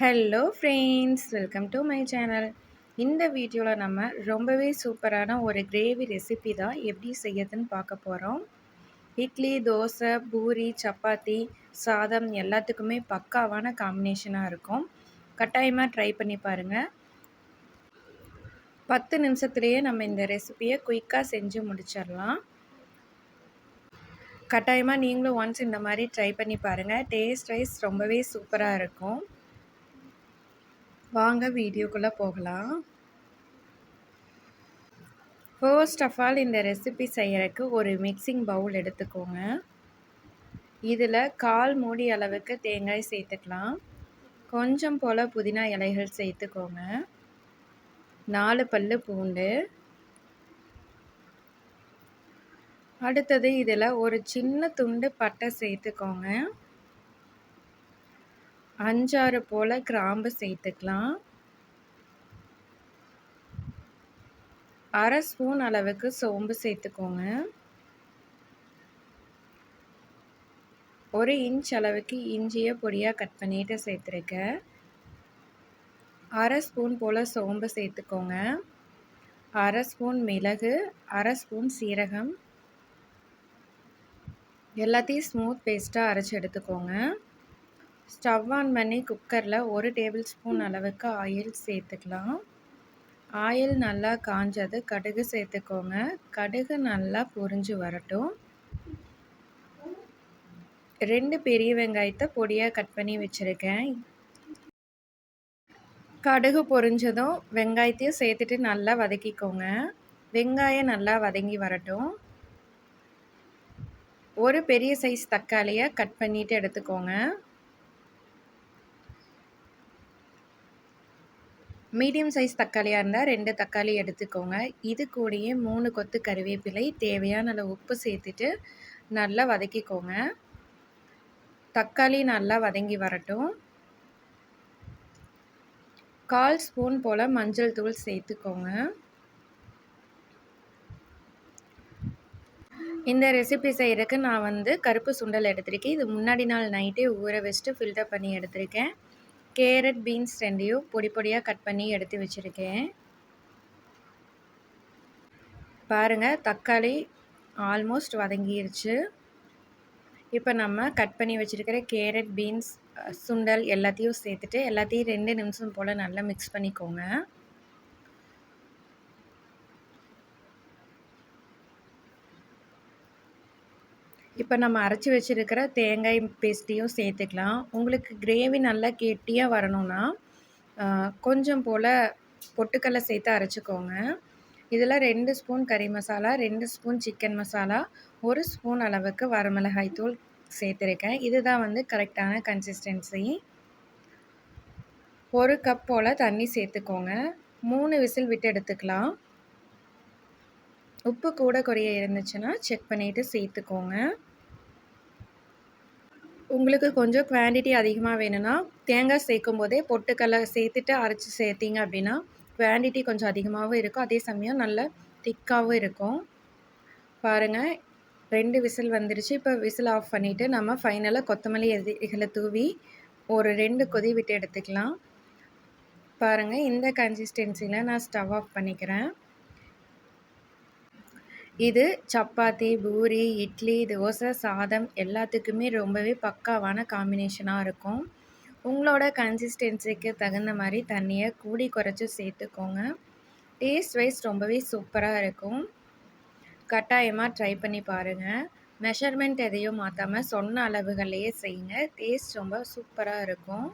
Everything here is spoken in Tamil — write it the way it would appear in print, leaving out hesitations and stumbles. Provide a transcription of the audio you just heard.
Hello friends, welcome to my channel. இந்த வீடியோவில் நம்ம ரொம்பவே சூப்பரான ஒரு கிரேவி ரெசிபி தான் எப்படி செய்யறதுன்னு பார்க்க போகிறோம். இட்லி, தோசை, பூரி, சப்பாத்தி, சாதம் எல்லாத்துக்குமே பக்காவான காம்பினேஷனாக இருக்கும். கட்டாயமாக ட்ரை பண்ணி பாருங்கள். 10 நிமிஷத்துலேயே நம்ம இந்த ரெசிபியை குயிக்காக செஞ்சு முடிச்சிடலாம். கட்டாயமாக நீங்களும் ஒன்ஸ் இந்த மாதிரி ட்ரை பண்ணி பாருங்கள். டேஸ்ட் வைஸ் ரொம்பவே சூப்பராக இருக்கும். வாங்க வீடியோக்குள்ளே போகலாம். ஃபர்ஸ்ட் ஆஃப் ஆல் இந்த ரெசிபி செய்யறதுக்கு ஒரு மிக்சிங் பவுல் எடுத்துக்கோங்க. இதில் 1/4 மூடி அளவுக்கு தேங்காய் சேர்த்துக்கலாம். கொஞ்சம் போல் புதினா இலைகள் சேர்த்துக்கோங்க. 4 பல்லு பூண்டு. அடுத்தது இதில் ஒரு சின்ன துண்டு பட்டை சேர்த்துக்கோங்க. 5-6 போல் கிராம்பு சேர்த்துக்கலாம். 1/2 ஸ்பூன் அளவுக்கு சோம்பு சேர்த்துக்கோங்க. 1 இன்ச் அளவுக்கு இஞ்சியை பொடியாக கட் பண்ணிட்டு சேர்த்துருக்கேன். 1/2 ஸ்பூன் போல் சோம்பு சேர்த்துக்கோங்க. 1/2 ஸ்பூன் மிளகு, 1/2 ஸ்பூன் சீரகம். எல்லாத்தையும் ஸ்மூத் பேஸ்ட்டாக அரைச்சி எடுத்துக்கோங்க. ஸ்டவ் ஆன் பண்ணி குக்கரில் 1 டேபிள் ஸ்பூன் அளவுக்கு ஆயில் சேர்த்துக்கலாம். ஆயில் நல்லா காஞ்சது கடுகு சேர்த்துக்கோங்க. கடுகு நல்லா பொரிஞ்சு வரட்டும். 2 பெரிய வெங்காயத்தை பொடியாக கட் பண்ணி வச்சுருக்கேன். கடுகு பொரிஞ்சதும் வெங்காயத்தையும் சேர்த்துட்டு நல்லா வதக்கிக்கோங்க. வெங்காயம் நல்லா வதங்கி வரட்டும். ஒரு பெரிய சைஸ் தக்காளியை கட் பண்ணிவிட்டு எடுத்துக்கோங்க. மீடியம் சைஸ் தக்காளியாக இருந்தால் 2 தக்காளி எடுத்துக்கோங்க. இது கூடயே 3 கொத்து கருவேப்பிலை, தேவையான அளவு உப்பு சேர்த்துட்டு நல்லா வதக்கிக்கோங்க. தக்காளி நல்லா வதங்கி வரட்டும். 1/4 ஸ்பூன் போல் மஞ்சள் தூள் சேர்த்துக்கோங்க. இந்த ரெசிபி செய்கிறதுக்கு நான் கருப்பு சுண்டல் எடுத்திருக்கேன். இது முன்னாடி நாள் நைட்டே ஊற வச்சுட்டு ஃபில்டர் பண்ணி எடுத்திருக்கேன். கேரட், பீன்ஸ் 2யும் பொடி பொடியாக கட் பண்ணி எடுத்து வச்சுருக்கேன். பாருங்கள், தக்காளி ஆல்மோஸ்ட் வதங்கிருச்சு. இப்போ நம்ம கட் பண்ணி வச்சுருக்கிற கேரட், பீன்ஸ், சுண்டல் எல்லாத்தையும் சேர்த்துட்டு எல்லாத்தையும் 2 நிமிஷம் போல் நல்லா மிக்ஸ் பண்ணிக்கோங்க. இப்போ நம்ம அரைச்சி வச்சுருக்கிற தேங்காய் பேஸ்ட்டையும் சேர்த்துக்கலாம். உங்களுக்கு கிரேவி நல்லா கெட்டியாக வரணும்னா கொஞ்சம் போல் பொட்டுக்கடலை சேர்த்து அரைச்சிக்கோங்க. இதில் 2 ஸ்பூன் கறி masala, 2 spoon chicken masala, 1 spoon அளவுக்கு வரமிளகாய் தூள் சேர்த்துருக்கேன். இதுதான் கரெக்டான கன்சிஸ்டன்சி. 1 கப் போல் தண்ணி சேர்த்துக்கோங்க. 3 விசில் விட்டு எடுத்துக்கலாம். உப்பு கூட குறைய இருந்துச்சுன்னா செக் பண்ணிவிட்டு சேர்த்துக்கோங்க. உங்களுக்கு கொஞ்சம் குவான்டிட்டி அதிகமாக வேணும்னா தேங்காய் சேர்க்கும் போதே பொட்டுக்கடலை சேர்த்துட்டு அரைச்சி சேர்த்திங்க அப்படின்னா குவான்டிட்டி கொஞ்சம் அதிகமாகவும் இருக்கும். அதே சமயம் நல்ல திக்காகவும் இருக்கும். பாருங்கள், 2 விசில் வந்துருச்சு. இப்போ விசில் ஆஃப் பண்ணிவிட்டு நம்ம ஃபைனலாக கொத்தமல்லி இலைகளை தூவி ஒரு 2 கொதி விட்டு எடுத்துக்கலாம். பாருங்கள், இந்த கன்சிஸ்டன்சியில் நான் ஸ்டவ் ஆஃப் பண்ணிக்கிறேன். இது சப்பாத்தி, பூரி, இட்லி, தோசை, சாதம் எல்லாத்துக்குமே ரொம்பவே பக்காவான காம்பினேஷனாக இருக்கும். உங்களோட கன்சிஸ்டன்சிக்கு தகுந்த மாதிரி தண்ணியை கூடி குறைச்சி சேர்த்துக்கோங்க. டேஸ்ட் வைஸ் ரொம்பவே சூப்பராக இருக்கும். கட்டாயமாக ட்ரை பண்ணி பாருங்கள். மெஷர்மெண்ட் எதையும் மாற்றாமல் சொன்ன அளவுகள்லையே செய்யுங்க. டேஸ்ட் ரொம்ப சூப்பராக இருக்கும்.